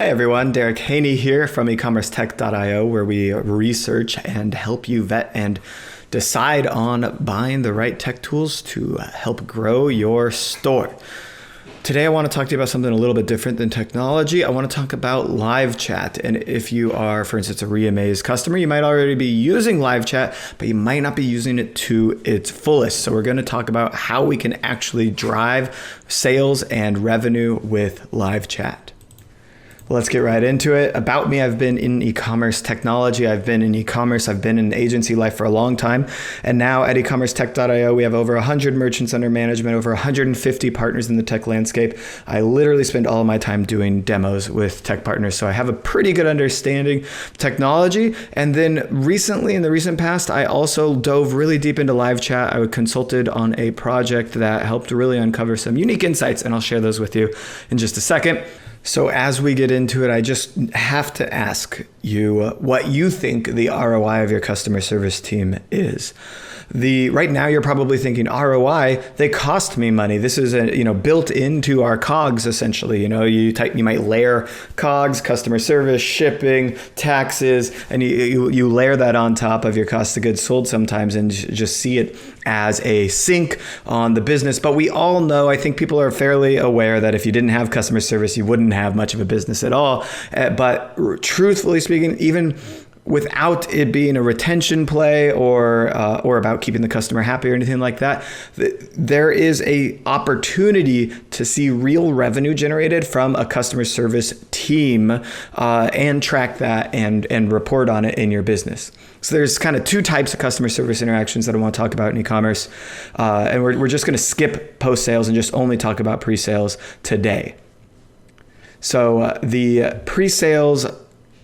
Hey everyone, Derek Haney here from EcommerceTech.io, where we research and help you vet and decide on buying the right tech tools to help grow your store. Today I want to talk to you about something a little bit different than technology. I want to talk about live chat. And if you are, for instance, a Reamaze customer, you might already be using live chat, but you might not be using it to its fullest. So we're going to talk about how we can actually drive sales and revenue with live chat. Let's get right into it. About me, I've been in e-commerce technology. I've been in e-commerce. I've been in agency life for a long time. And now at EcommerceTech.io, we have over 100 merchants under management, over 150 partners in the tech landscape. I literally spend all of my time doing demos with tech partners. So I have a pretty good understanding of technology. And then recently, in the recent past, I also dove really deep into live chat. I consulted on a project that helped really uncover some unique insights, and I'll share those with you in just a second. So as we get into it, I just have to ask you what you think the ROI of your customer service team is. Right now, you're probably thinking ROI, they cost me money. This is built into our COGS essentially. You might layer COGS, customer service, shipping, taxes, and you layer that on top of your cost of goods sold sometimes and just see it as a sink on the business. But we all know, I think people are fairly aware that if you didn't have customer service, you wouldn't have much of a business at all. But truthfully speaking, even without it being a retention play or about keeping the customer happy or anything like that, there is a opportunity to see real revenue generated from a customer service team and track that and report on it in your business. So there's kind of two types of customer service interactions that I want to talk about in e-commerce. And we're just going to skip post-sales and just only talk about pre-sales today. So the pre-sales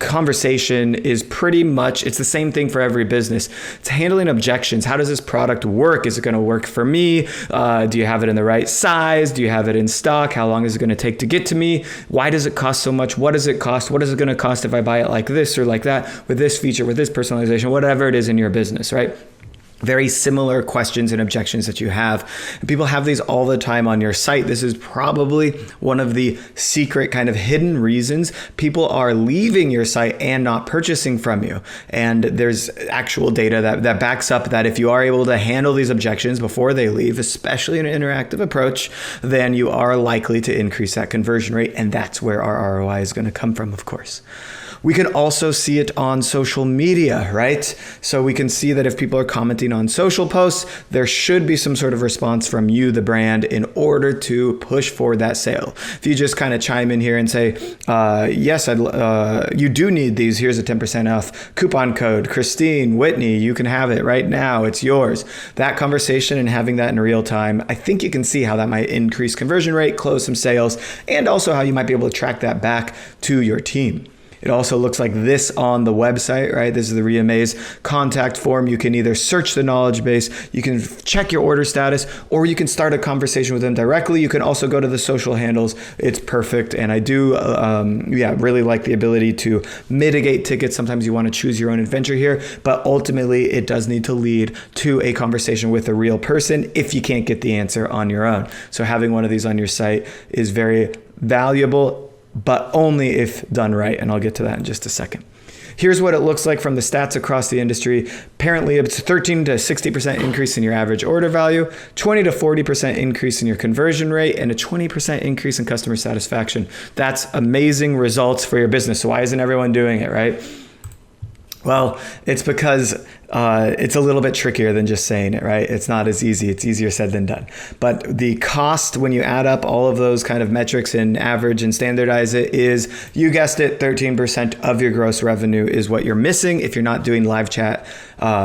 conversation is pretty much, it's the same thing for every business. It's handling objections. How does this product work? Is it going to work for me? Do you have it in the right size? Do you have it in stock? How long is it going to take to get to me? Why does it cost so much? What does it cost? What is it going to cost if I buy it like this or like that, with this feature, with this personalization, whatever it is in your business, right? Very similar questions and objections that you have. And people have these all the time on your site. This is probably one of the secret kind of hidden reasons people are leaving your site and not purchasing from you. And there's actual data that backs up that if you are able to handle these objections before they leave, especially in an interactive approach, then you are likely to increase that conversion rate. And that's where our ROI is going to come from, of course. We can also see it on social media, right? So we can see that if people are commenting on social posts, there should be some sort of response from you, the brand, in order to push forward that sale. If you just kind of chime in here and say, yes, you do need these. Here's a 10% off coupon code. Christine, Whitney, you can have it right now. It's yours. That conversation and having that in real time, I think you can see how that might increase conversion rate, close some sales, and also how you might be able to track that back to your team. It also looks like this on the website, right? This is the Reamaze contact form. You can either search the knowledge base, you can check your order status, or you can start a conversation with them directly. You can also go to the social handles. It's perfect. And I do, really like the ability to mitigate tickets. Sometimes you want to choose your own adventure here, but ultimately it does need to lead to a conversation with a real person if you can't get the answer on your own. So having one of these on your site is very valuable, but only if done right. And I'll get to that in just a second. Here's what it looks like from the stats across the industry. Apparently, it's 13 to 60% increase in your average order value, 20 to 40% increase in your conversion rate, and a 20% increase in customer satisfaction. That's amazing results for your business. So why isn't everyone doing it, right? Well, it's because it's a little bit trickier than just saying it, right? It's not as easy. It's easier said than done. But the cost, when you add up all of those kind of metrics and average and standardize it, is, you guessed it, 13% of your gross revenue is what you're missing if you're not doing live chat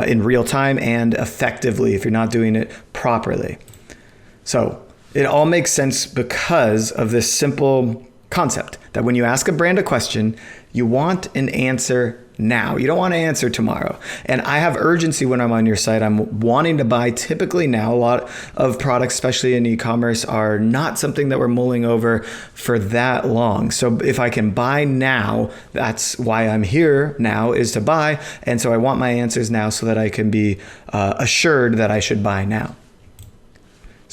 in real time and effectively, if you're not doing it properly. So it all makes sense because of this simple concept that when you ask a brand a question, you want an answer now. You don't want to answer tomorrow. And I have urgency when I'm on your site. I'm wanting to buy typically now. A lot of products, especially in e-commerce, are not something that we're mulling over for that long. So if I can buy now, that's why I'm here now, is to buy. And so I want my answers now so that I can be assured that I should buy now.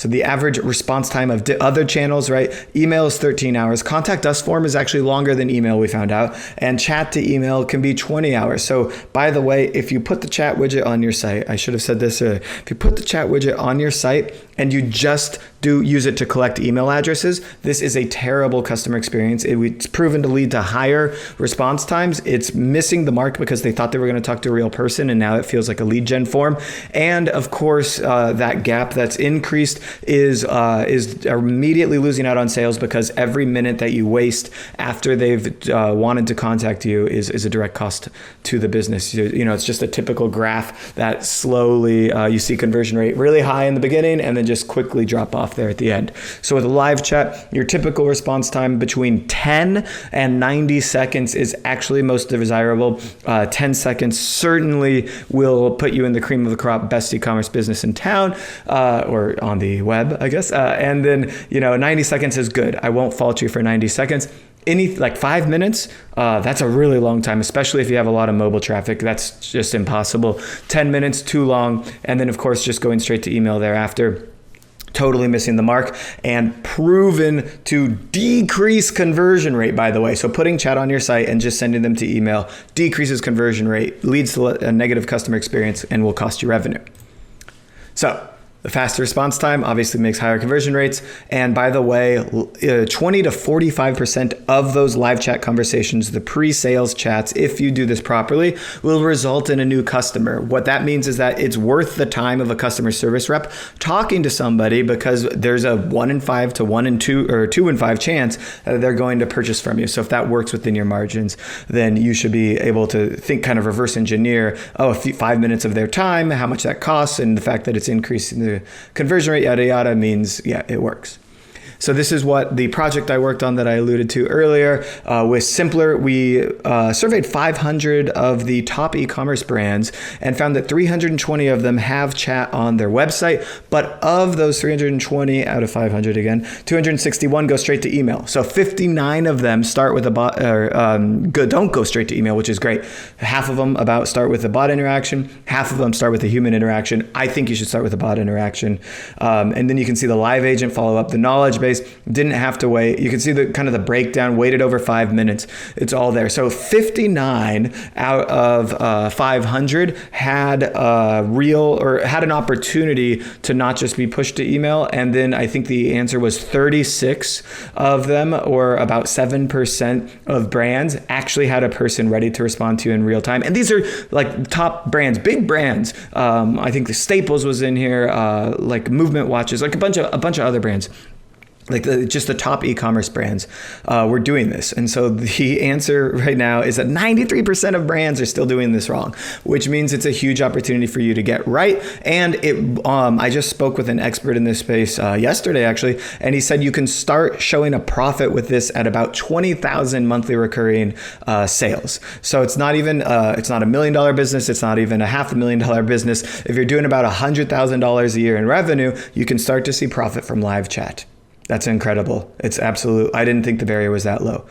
So the average response time of other channels, right? Email is 13 hours. Contact us form is actually longer than email, we found out. And chat to email can be 20 hours. So by the way, if you put the chat widget on your site, I should have said this earlier. If you put the chat widget on your site and you just use it to collect email addresses, this is a terrible customer experience. It's proven to lead to higher response times. It's missing the mark because they thought they were going to talk to a real person, and now it feels like a lead gen form. And of course, that gap that's increased is immediately losing out on sales, because every minute that you waste after they've wanted to contact you is a direct cost to the business. It's just a typical graph that slowly you see conversion rate really high in the beginning and then just quickly drop off there at the end. So with a live chat, your typical response time between 10 and 90 seconds is actually most desirable. 10 seconds certainly will put you in the cream of the crop, best e-commerce business in town, or on the web, I guess. And then, 90 seconds is good. I won't fault you for 90 seconds. Like 5 minutes, that's a really long time, especially if you have a lot of mobile traffic. That's just impossible. 10 minutes, too long. And then, of course, just going straight to email thereafter. Totally missing the mark, and proven to decrease conversion rate, by the way. So putting chat on your site and just sending them to email decreases conversion rate, leads to a negative customer experience, and will cost you revenue. So the faster response time obviously makes higher conversion rates. And by the way, 20 to 45% of those live chat conversations, the pre-sales chats, if you do this properly, will result in a new customer. What that means is that it's worth the time of a customer service rep talking to somebody, because there's a 1 in 5 to 1 in 2 or 2 in 5 chance that they're going to purchase from you. So if that works within your margins, then you should be able to think, kind of reverse engineer, 5 minutes of their time, how much that costs, and the fact that it's increasing the conversion rate, yada, yada, means, yeah, it works. So this is what the project I worked on that I alluded to earlier. With Simpler, we surveyed 500 of the top e-commerce brands and found that 320 of them have chat on their website. But of those 320 out of 500, again, 261 go straight to email. So 59 of them start with a bot, or don't go straight to email, which is great. Half of them start with a bot interaction. Half of them start with a human interaction. I think you should start with a bot interaction. And then you can see the live agent follow up, the knowledge base. Didn't have to wait. You can see the kind of the breakdown, waited over 5 minutes. It's all there. So 59 out of 500 had had an opportunity to not just be pushed to email. And then I think the answer was 36 of them, or about 7% of brands, actually had a person ready to respond to you in real time. And these are like top brands, big brands. I think the Staples was in here, like Movement Watches, like a bunch of other brands. Like just the top e-commerce brands were doing this. And so the answer right now is that 93% of brands are still doing this wrong, which means it's a huge opportunity for you to get right. And I just spoke with an expert in this space yesterday, actually, and he said you can start showing a profit with this at about 20,000 monthly recurring sales. So it's not even, it's not $1 million business. It's not even a $500,000 business. If you're doing about $100,000 a year in revenue, you can start to see profit from live chat. That's incredible. It's absolute. I didn't think the barrier was that low.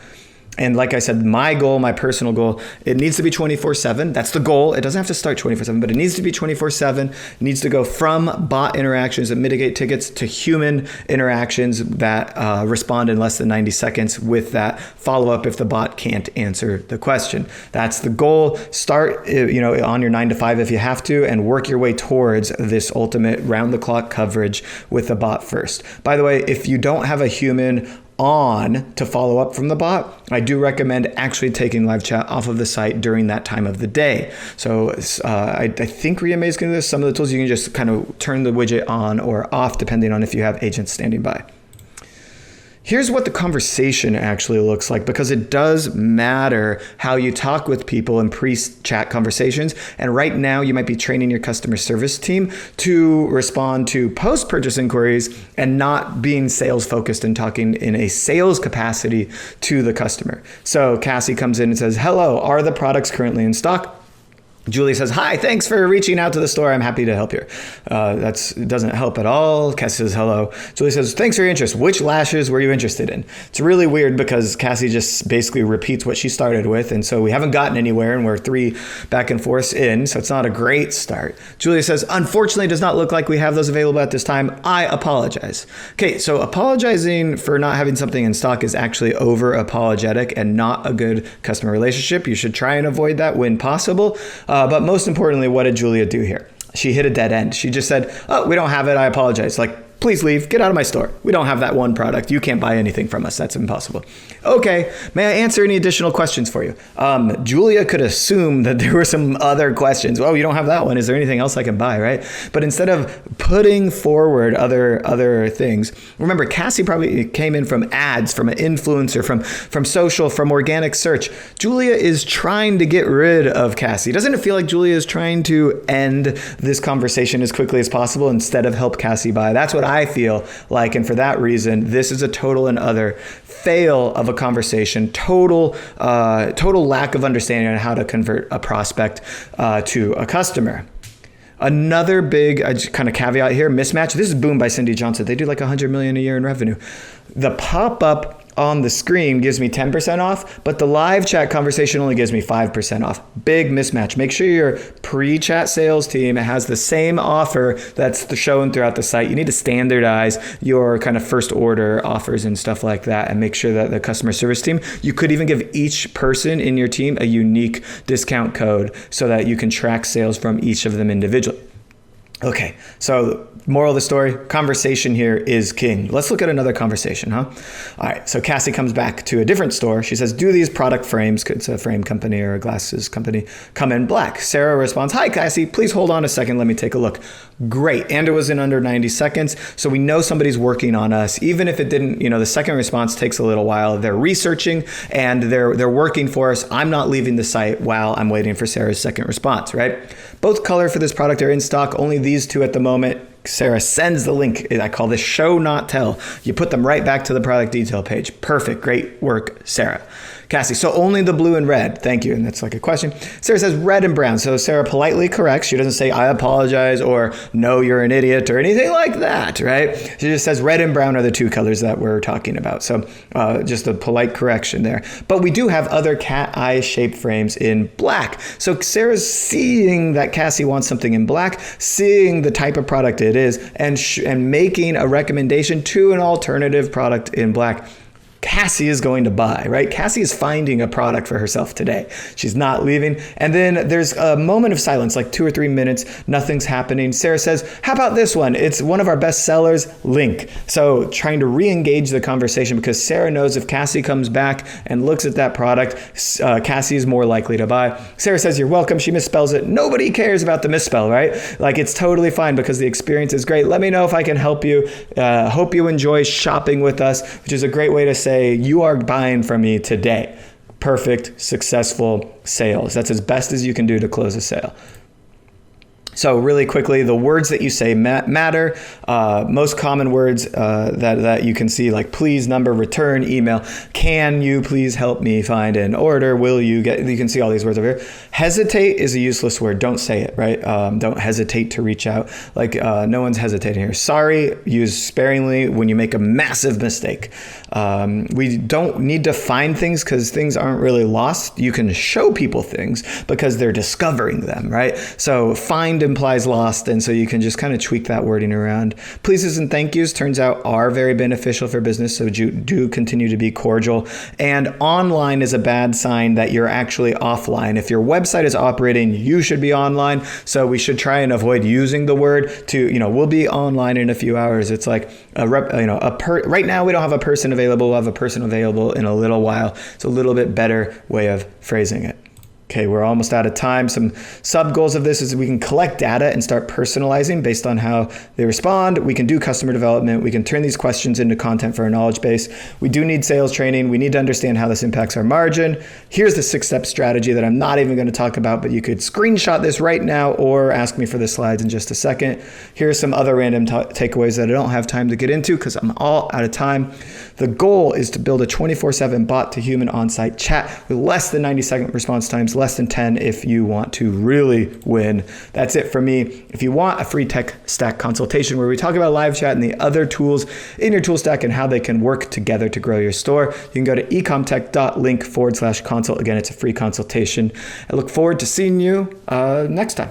And like I said, my goal, my personal goal, it needs to be 24/7. That's the goal. It doesn't have to start 24/7, but it needs to be 24/7. It needs to go from bot interactions that mitigate tickets to human interactions that respond in less than 90 seconds with that follow-up if the bot can't answer the question. That's the goal. Start on your 9 to 5 if you have to, and work your way towards this ultimate round-the-clock coverage with the bot first. By the way, if you don't have a human on to follow up from the bot, I do recommend actually taking live chat off of the site during that time of the day. So I think Reamaze is going to do this. Some of the tools you can just kind of turn the widget on or off depending on if you have agents standing by. Here's what the conversation actually looks like, because it does matter how you talk with people in pre-chat conversations. And right now you might be training your customer service team to respond to post-purchase inquiries and not being sales focused and talking in a sales capacity to the customer. So Cassie comes in and says, "Hello, are the products currently in stock?" Julia says, hi, thanks for reaching out to the store. I'm happy to help you. That doesn't help at all. Cassie says, hello. Julia says, thanks for your interest. Which lashes were you interested in? It's really weird because Cassie just basically repeats what she started with. And so we haven't gotten anywhere and we're 3 back and forth in. So it's not a great start. Julia says, unfortunately, it does not look like we have those available at this time. I apologize. Okay, so apologizing for not having something in stock is actually over apologetic and not a good customer relationship. You should try and avoid that when possible. But most importantly, what did Julia do here? She hit a dead end. She just said, oh, we don't have it. I apologize. Like, please leave. Get out of my store. We don't have that one product. You can't buy anything from us. That's impossible. Okay. May I answer any additional questions for you? Julia could assume that there were some other questions. Well, you don't have that one. Is there anything else I can buy, right? But instead of putting forward other things, remember, Cassie probably came in from ads, from an influencer, from social, from organic search. Julia is trying to get rid of Cassie. Doesn't it feel like Julia is trying to end this conversation as quickly as possible instead of help Cassie buy? That's what I feel like, and for that reason, this is a total and utter fail of a conversation, total lack of understanding on how to convert a prospect to a customer. Another big kind of caveat here, Mismatch. This is Boom by Cindy Johnson. They do like $100 million a year in revenue. The pop-up on the screen gives me 10% off, but the live chat conversation only gives me 5% off. Big mismatch. Make sure your pre-chat sales team has the same offer that's shown throughout the site. You need to standardize your kind of first order offers and stuff like that, and make sure that the customer service team, you could even give each person in your team a unique discount code so that you can track sales from each of them individually. Okay, so moral of the story, conversation here is king. Let's look at another conversation, huh? All right, so Cassie comes back to a different store. She says, do these product frames, it's a frame company or a glasses company, come in black? Sarah responds, hi, Cassie, please hold on a second. Let me take a look. Great, and it was in under 90 seconds. So we know somebody's working on us. Even if it didn't, the second response takes a little while. They're researching and they're working for us. I'm not leaving the site while I'm waiting for Sarah's second response, right? Both color for this product are in stock, only these 2 at the moment. Sarah sends the link. I call this show, not tell. You put them right back to the product detail page. Perfect. Great work, Sarah. Cassie, so only the blue and red. Thank you. And that's like a question. Sarah says red and brown. So Sarah politely corrects. She doesn't say, I apologize, or no, you're an idiot, or anything like that, right? She just says red and brown are the 2 colors that we're talking about. So just a polite correction there. But we do have other cat eye shaped frames in black. So Sarah's seeing that Cassie wants something in black, seeing the type of product it is, and making a recommendation to an alternative product in black. Cassie is going to buy, right? Cassie is finding a product for herself today. She's not leaving. And then there's a moment of silence, like 2 or 3 minutes, nothing's happening. Sarah says, how about this one? It's one of our best sellers, link. So trying to re-engage the conversation, because Sarah knows if Cassie comes back and looks at that product, Cassie is more likely to buy. Sarah says, you're welcome. She misspells it. Nobody cares about the misspell, right? Like, it's totally fine because the experience is great. Let me know if I can help you. Hope you enjoy shopping with us, which is a great way to say, you are buying from me today. Perfect, successful sales. That's as best as you can do to close a sale. So really quickly, the words that you say matter. Most common words that you can see, like please, number, return, email. Can you please help me find an order? Will you get? You can see all these words over here. Hesitate is a useless word. Don't say it, right? Don't hesitate to reach out. Like no one's hesitating here. Sorry, use sparingly when you make a massive mistake. We don't need to find things because things aren't really lost. You can show people things because they're discovering them, right? So find implies lost, and so you can just kind of tweak that wording around. Pleases and thank yous turns out are very beneficial for business, so do continue to be cordial. And online is a bad sign that you're actually offline. If your website is operating, you should be online. So we should try and avoid using the word to, we'll be online in a few hours. It's like right now we don't have a person available. We'll have a person available in a little while. It's a little bit better way of phrasing it. Okay, we're almost out of time. Some sub goals of this is we can collect data and start personalizing based on how they respond. We can do customer development. We can turn these questions into content for our knowledge base. We do need sales training. We need to understand how this impacts our margin. Here's the 6-step strategy that I'm not even going to talk about, but you could screenshot this right now or ask me for the slides in just a second. Here's some other random takeaways that I don't have time to get into because I'm all out of time. The goal is to build a 24/7 bot to human on-site chat with less than 90-second response times, less than 10 if you want to really win. That's it for me. If you want a free tech stack consultation where we talk about live chat and the other tools in your tool stack and how they can work together to grow your store, you can go to ecomtech.link/consult. Again, it's a free consultation. I look forward to seeing you next time.